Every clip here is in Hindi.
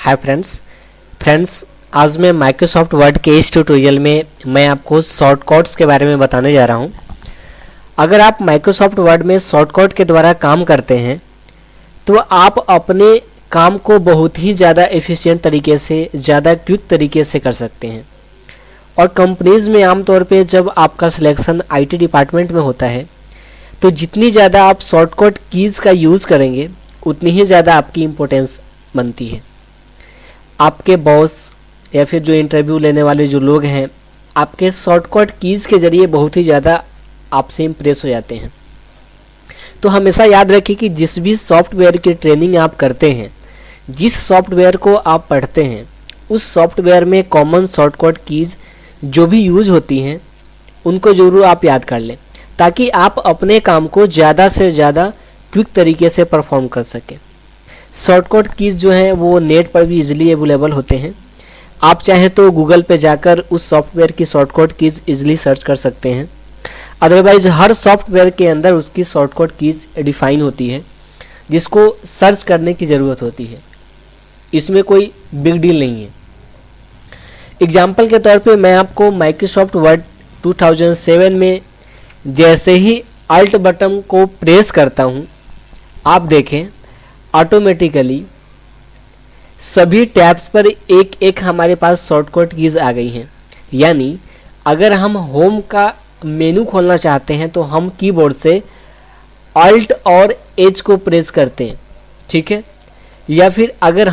हाय फ्रेंड्स आज मैं माइक्रोसॉफ्ट वर्ड के इस ट्यूटोरियल में मैं आपको शॉर्टकट्स के बारे में बताने जा रहा हूं। अगर आप माइक्रोसॉफ्ट वर्ड में शॉर्टकट के द्वारा काम करते हैं तो आप अपने काम को बहुत ही ज़्यादा एफिशिएंट तरीके से, ज़्यादा क्विक तरीके से कर सकते हैं। और कंपनीज़ में आमतौर पे जब आपका सिलेक्शन आईटी डिपार्टमेंट में होता है तो जितनी ज़्यादा आप शॉर्टकट कीज़ का यूज़ करेंगे उतनी ही ज़्यादा आपकी इम्पोर्टेंस बनती है। आपके बॉस या फिर जो इंटरव्यू लेने वाले जो लोग हैं आपके शॉर्टकट कीज़ के ज़रिए बहुत ही ज़्यादा आपसे इम्प्रेस हो जाते हैं। तो हमेशा याद रखिए कि जिस भी सॉफ्टवेयर की ट्रेनिंग आप करते हैं, जिस सॉफ्टवेयर को आप पढ़ते हैं, उस सॉफ्टवेयर में कॉमन शॉर्टकट कीज़ जो भी यूज होती हैं उनको ज़रूर आप याद कर लें ताकि आप अपने काम को ज़्यादा से ज़्यादा क्विक तरीके से परफॉर्म कर सकें। शॉर्टकट कीज़ जो हैं वो नेट पर भी इजीली अवेलेबल होते हैं। आप चाहे तो गूगल पे जाकर उस सॉफ्टवेयर की शॉर्टकट कीज़ इजीली सर्च कर सकते हैं। अदरवाइज़ हर सॉफ्टवेयर के अंदर उसकी शॉर्टकट कीज़ डिफाइन होती है जिसको सर्च करने की ज़रूरत होती है। इसमें कोई बिग डील नहीं है। एग्जाम्पल के तौर पे मैं आपको माइक्रोसॉफ्ट वर्ड 2007 में जैसे ही अल्ट बटन को प्रेस करता हूँ, आप देखें ऑटोमेटिकली सभी टैब्स पर एक एक हमारे पास शॉर्टकट कीज़ आ गई हैं। यानी अगर हम होम का मेनू खोलना चाहते हैं तो हम कीबोर्ड से अल्ट और एच को प्रेस करते हैं, ठीक है। या फिर अगर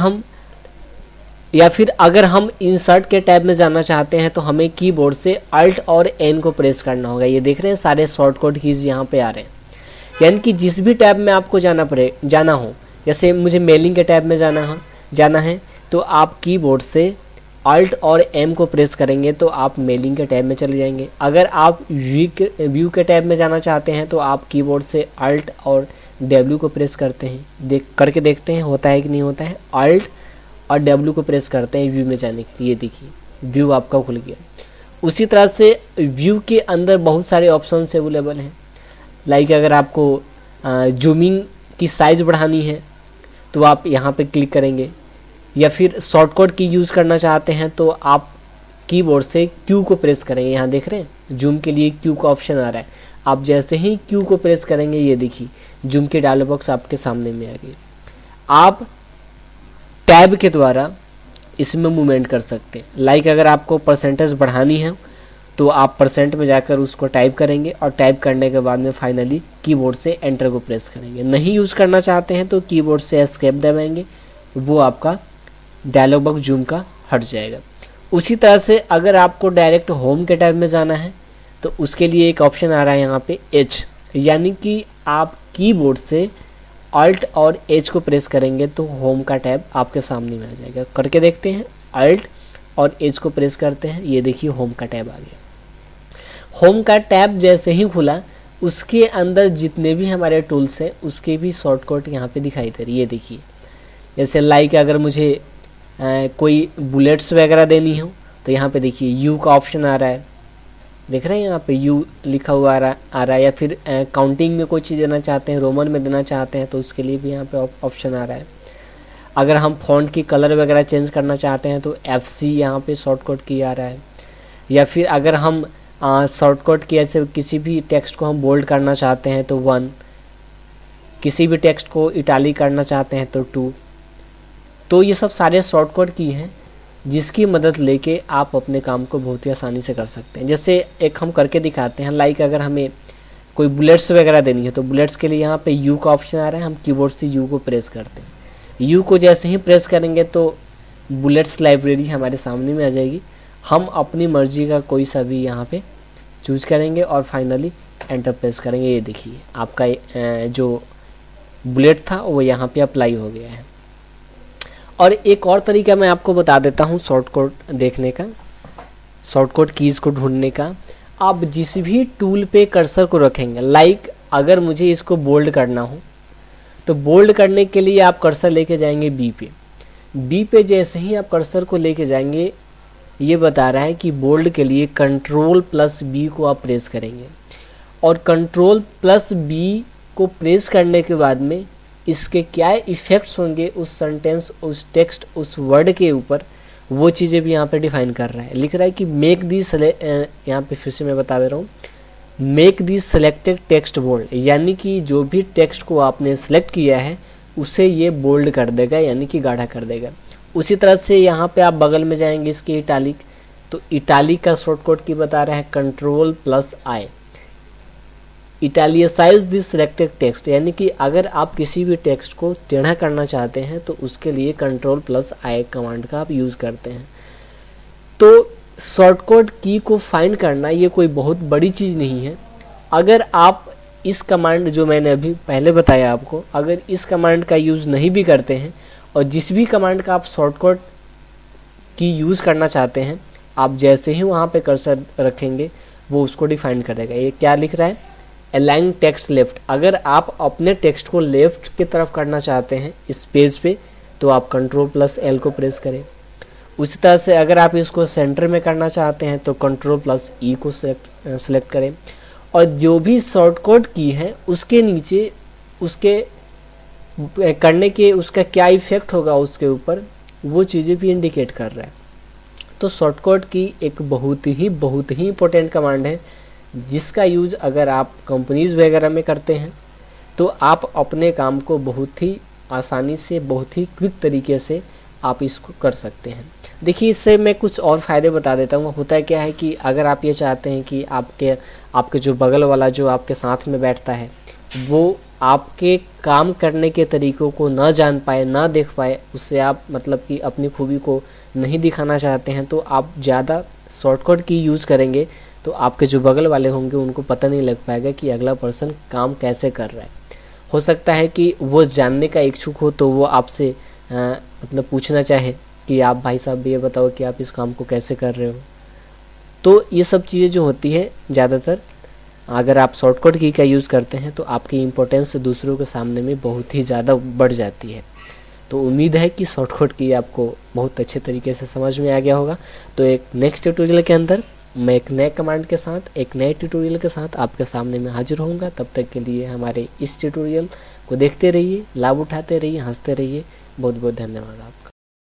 हम इंसर्ट के टैब में जाना चाहते हैं तो हमें कीबोर्ड से अल्ट और एन को प्रेस करना होगा। ये देख रहे हैं सारे शॉर्टकट कीज़ यहाँ पे आ रहे हैं। यानी कि जिस भी टैब में आपको जाना हो, जैसे मुझे मेलिंग के टैब में जाना है तो आप कीबोर्ड से अल्ट और एम को प्रेस करेंगे तो आप मेलिंग के टैब में चले जाएंगे। अगर आप व्यू के टैब में जाना चाहते हैं तो आप कीबोर्ड से अल्ट और डब्ल्यू को प्रेस करते हैं। करके देखते हैं होता है कि नहीं होता है। अल्ट और डब्ल्यू को प्रेस करते हैं व्यू में जाने के लिए। देखिए व्यू आपका खुल गया। उसी तरह से व्यू के अंदर बहुत सारे ऑप्शन अवेलेबल हैं। लाइक अगर आपको जूमिंग की साइज़ बढ़ानी है तो आप यहाँ पे क्लिक करेंगे, या फिर शॉर्टकट की यूज़ करना चाहते हैं तो आप कीबोर्ड से क्यू को प्रेस करेंगे। यहाँ देख रहे हैं जूम के लिए क्यू का ऑप्शन आ रहा है। आप जैसे ही क्यू को प्रेस करेंगे ये देखिए जूम के डायलॉग बॉक्स आपके सामने में आ गए। आप टैब के द्वारा इसमें मूवमेंट कर सकते हैं। लाइक अगर आपको परसेंटेज बढ़ानी है तो आप परसेंट में जाकर उसको टाइप करेंगे और टाइप करने के बाद में फाइनली कीबोर्ड से एंटर को प्रेस करेंगे। नहीं यूज़ करना चाहते हैं तो कीबोर्ड से एस्केप दबाएंगे, वो आपका डायलॉग बॉक्स जूम का हट जाएगा। उसी तरह से अगर आपको डायरेक्ट होम के टैब में जाना है तो उसके लिए एक ऑप्शन आ रहा है यहाँ पे एच, यानी कि आप कीबोर्ड से अल्ट और एच को प्रेस करेंगे तो होम का टैब आपके सामने में आ जाएगा। करके देखते हैं। अल्ट और एच को प्रेस करते हैं, ये देखिए होम का टैब आ गया। होम का टैब जैसे ही खुला उसके अंदर जितने भी हमारे टूल्स हैं उसके भी शॉर्टकट यहाँ पे दिखाई दे रही है। ये देखिए जैसे लाइक अगर मुझे कोई बुलेट्स वगैरह देनी हो तो यहाँ पे देखिए यू का ऑप्शन आ रहा है। देख रहे हैं यहाँ पे यू लिखा हुआ आ रहा है। या फिर काउंटिंग में कोई चीज़ देना चाहते हैं, रोमन में देना चाहते हैं तो उसके लिए भी यहाँ पे ऑप्शन आ रहा है। अगर हम फॉन्ट की कलर वगैरह चेंज करना चाहते हैं तो FC यहाँ पे शॉर्टकट की आ रहा है। या फिर अगर हम शॉर्टकट की ऐसे किसी भी टेक्स्ट को हम बोल्ड करना चाहते हैं तो 1, किसी भी टेक्स्ट को इटालिक करना चाहते हैं तो 2। तो ये सब सारे शॉर्टकट की हैं जिसकी मदद लेके आप अपने काम को बहुत ही आसानी से कर सकते हैं। जैसे एक हम करके दिखाते हैं। लाइक अगर हमें कोई बुलेट्स वगैरह देनी है तो बुलेट्स के लिए यहाँ पे यू का ऑप्शन आ रहा है। हम कीबोर्ड से यू को प्रेस करते हैं। यू को जैसे ही प्रेस करेंगे तो बुलेट्स लाइब्रेरी हमारे सामने में आ जाएगी। हम अपनी मर्जी का कोई सा भी यहाँ पे चूज करेंगे और फाइनली एंटर प्रेस करेंगे। ये देखिए आपका जो बुलेट था वो यहाँ पे अप्लाई हो गया है। और एक और तरीका मैं आपको बता देता हूँ शॉर्टकट देखने का, शॉर्टकट कीज़ को ढूंढने का। आप जिस भी टूल पे कर्सर को रखेंगे, लाइक अगर मुझे इसको बोल्ड करना हो तो बोल्ड करने के लिए आप कर्सर लेके जाएंगे बी पे जैसे ही आप कर्सर को लेके जाएंगे ये बता रहा है कि बोल्ड के लिए Ctrl+B को आप प्रेस करेंगे और Ctrl+B को प्रेस करने के बाद में इसके क्या इफ़ेक्ट्स होंगे उस सेंटेंस, उस टेक्स्ट, उस वर्ड के ऊपर, वो चीज़ें भी यहाँ पे डिफाइन कर रहा है। लिख रहा है कि मेक दी यहाँ पे फिर से मैं बता दे रहा हूँ, make the selected text bold, यानी कि जो भी टेक्स्ट को आपने सेलेक्ट किया है उसे ये बोल्ड कर देगा, यानी कि गाढ़ा कर देगा। उसी तरह से यहाँ पे आप बगल में जाएंगे इसके इटालिक, तो इटालिक का शॉर्टकट की बता रहा है Ctrl+I, इटालियसाइज दिस सिलेक्टेड टेक्स्ट, यानी कि अगर आप किसी भी टेक्स्ट को टेढ़ा करना चाहते हैं तो उसके लिए Ctrl+I कमांड का आप यूज़ करते हैं। तो शॉर्टकट की को फाइंड करना ये कोई बहुत बड़ी चीज़ नहीं है। अगर आप इस कमांड जो मैंने अभी पहले बताया आपको, अगर इस कमांड का यूज़ नहीं भी करते हैं और जिस भी कमांड का आप शॉर्टकट की यूज़ करना चाहते हैं, आप जैसे ही वहाँ पे कर्सर रखेंगे वो उसको डिफाइन करेगा। ये क्या लिख रहा है, अलाइन टेक्स्ट लेफ्ट, अगर आप अपने टेक्स्ट को लेफ्ट की तरफ करना चाहते हैं इस पेज पे तो आप Ctrl+L को प्रेस करें। उसी तरह से अगर आप इसको सेंटर में करना चाहते हैं तो Ctrl+E को सेलेक्ट करें, और जो भी शॉर्टकट की है उसके नीचे उसके करने के उसका क्या इफ़ेक्ट होगा उसके ऊपर, वो चीज़ें भी इंडिकेट कर रहा है। तो शॉर्टकट की एक बहुत ही इंपॉर्टेंट कमांड है, जिसका यूज़ अगर आप कंपनीज़ वगैरह में करते हैं तो आप अपने काम को बहुत ही आसानी से, बहुत ही क्विक तरीके से आप इसको कर सकते हैं। देखिए, इससे मैं कुछ और फ़ायदे बता देता हूँ। होता क्या है कि अगर आप ये चाहते हैं कि आपके जो बगल वाला जो आपके साथ में बैठता है वो आपके काम करने के तरीक़ों को ना जान पाए, ना देख पाए, उससे आप मतलब कि अपनी खूबी को नहीं दिखाना चाहते हैं, तो आप ज़्यादा शॉर्टकट की यूज़ करेंगे तो आपके जो बगल वाले होंगे उनको पता नहीं लग पाएगा कि अगला पर्सन काम कैसे कर रहा है। हो सकता है कि वो जानने का इच्छुक हो तो वो आपसे मतलब पूछना चाहे कि आप भाई साहब ये बताओ कि आप इस काम को कैसे कर रहे हो। तो ये सब चीज़ें जो होती है ज़्यादातर अगर आप शॉर्टकट की का यूज़ करते हैं तो आपकी इम्पोर्टेंस दूसरों के सामने में बहुत ही ज़्यादा बढ़ जाती है। तो उम्मीद है कि शॉर्टकट की आपको बहुत अच्छे तरीके से समझ में आ गया होगा। तो एक नेक्स्ट ट्यूटोरियल के अंदर मैं एक नए कमांड के साथ, एक नए ट्यूटोरियल के साथ आपके सामने में हाजिर होऊंगा। तब तक के लिए हमारे इस ट्यूटोरियल को देखते रहिए, लाभ उठाते रहिए, हंसते रहिए। बहुत बहुत धन्यवाद आपका।